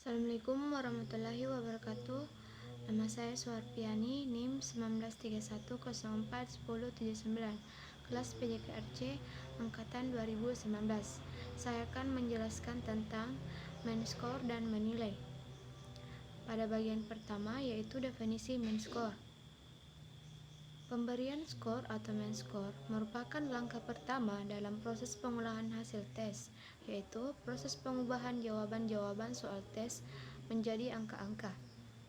Assalamualaikum warahmatullahi wabarakatuh. Nama saya Suharpiani, NIM 1931041079, kelas PJKRC angkatan 2019. Saya akan menjelaskan tentang main score dan menilai. Pada bagian pertama yaitu definisi main score. Pemberian skor atau main score merupakan langkah pertama dalam proses pengolahan hasil tes, yaitu proses pengubahan jawaban-jawaban soal tes menjadi angka-angka.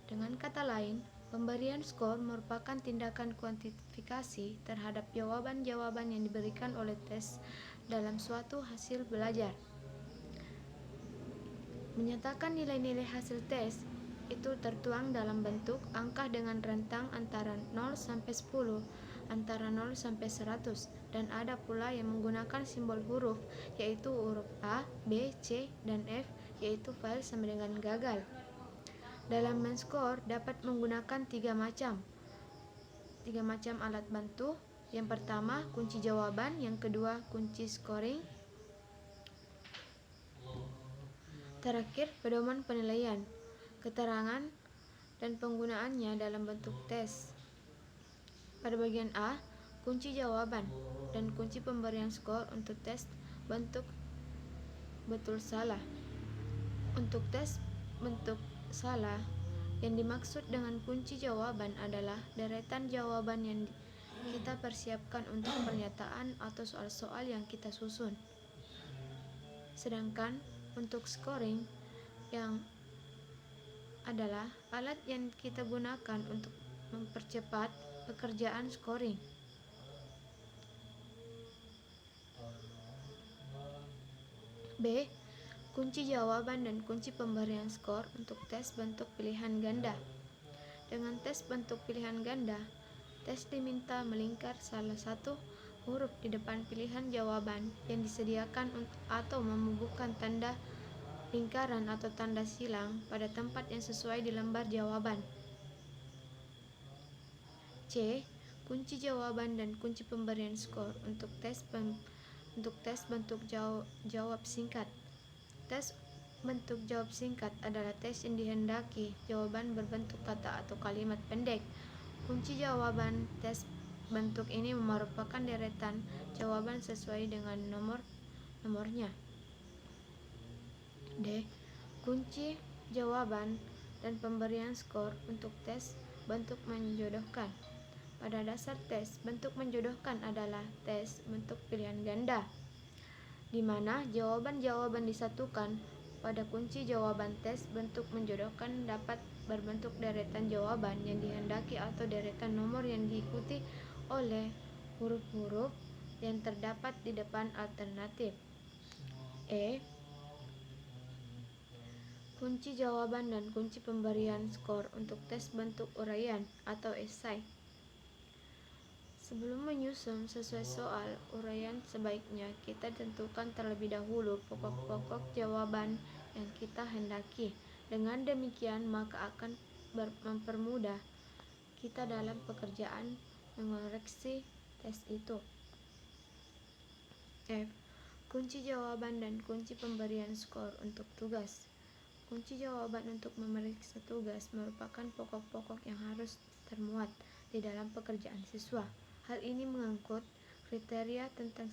Dengan kata lain, pemberian skor merupakan tindakan kuantifikasi terhadap jawaban-jawaban yang diberikan oleh tes dalam suatu hasil belajar. Menyatakan nilai-nilai hasil tes itu tertuang dalam bentuk angka dengan rentang antara 0 sampai 10, antara 0 sampai 100, dan ada pula yang menggunakan simbol huruf, yaitu huruf A, B, C, dan F, yaitu fail sama dengan gagal. Dalam main score dapat menggunakan tiga macam alat bantu. Yang pertama, kunci jawaban, yang kedua, kunci scoring, terakhir, pedoman penilaian, keterangan, dan penggunaannya dalam bentuk tes. Pada bagian A, kunci jawaban dan kunci pemberian skor untuk tes bentuk betul salah. Untuk tes bentuk salah, yang dimaksud dengan kunci jawaban adalah deretan jawaban yang kita persiapkan untuk pernyataan atau soal-soal yang kita susun. Sedangkan untuk scoring yang adalah alat yang kita gunakan untuk mempercepat pekerjaan scoring. B. Kunci jawaban dan kunci pemberian skor untuk tes bentuk pilihan ganda. Dengan tes bentuk pilihan ganda, tes diminta melingkar salah satu huruf di depan pilihan jawaban yang disediakan atau membubuhkan tanda lingkaran atau tanda silang pada tempat yang sesuai di lembar jawaban. C. Kunci jawaban dan kunci pemberian skor untuk tes bentuk jawab singkat. Tes bentuk jawab singkat adalah tes yang dihendaki jawaban berbentuk kata atau kalimat pendek. Kunci jawaban tes bentuk ini merupakan deretan jawaban sesuai dengan nomornya. D. Kunci jawaban dan pemberian skor untuk tes bentuk menjodohkan. Pada dasar tes bentuk menjodohkan adalah tes bentuk pilihan ganda, di mana jawaban-jawaban disatukan pada kunci jawaban. Tes bentuk menjodohkan dapat berbentuk deretan jawaban yang dihendaki atau deretan nomor yang diikuti oleh huruf-huruf yang terdapat di depan alternatif. E. Kunci jawaban dan kunci pemberian skor untuk tes bentuk uraian atau esai. Sebelum menyusun sesuai soal uraian, sebaiknya kita tentukan terlebih dahulu pokok-pokok jawaban yang kita hendaki. Dengan demikian, maka akan mempermudah kita dalam pekerjaan mengoreksi tes itu. F. Kunci jawaban dan kunci pemberian skor untuk tugas. Kunci jawaban untuk memeriksa tugas merupakan pokok-pokok yang harus termuat di dalam pekerjaan siswa. Hal ini mengangkut kriteria tentang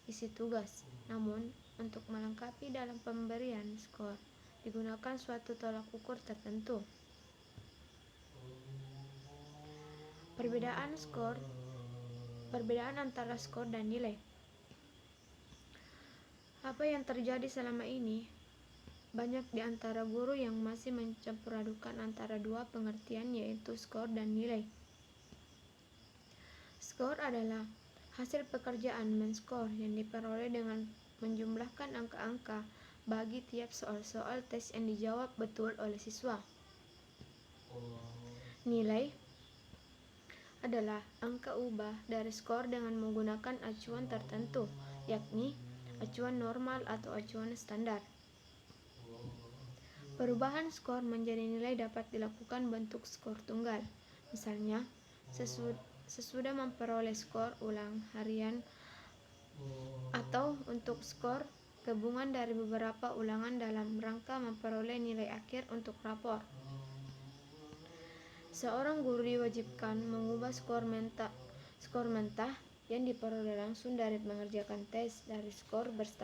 isi tugas. Namun, untuk melengkapi dalam pemberian skor, digunakan suatu tolak ukur tertentu. Perbedaan antara skor dan nilai. Apa yang terjadi selama ini? Banyak di antara guru yang masih mencampur adukan antara dua pengertian, yaitu skor dan nilai. Skor adalah hasil pekerjaan men-skor yang diperoleh dengan menjumlahkan angka-angka bagi tiap soal-soal tes yang dijawab betul oleh siswa. Nilai adalah angka ubah dari skor dengan menggunakan acuan tertentu, yakni acuan normal atau acuan standar. Perubahan skor menjadi nilai dapat dilakukan bentuk skor tunggal. Misalnya, sesudah memperoleh skor ulang harian, atau untuk skor gabungan dari beberapa ulangan dalam rangka memperoleh nilai akhir untuk rapor. Seorang guru diwajibkan mengubah skor mentah yang diperoleh langsung dari mengerjakan tes dari skor berstandar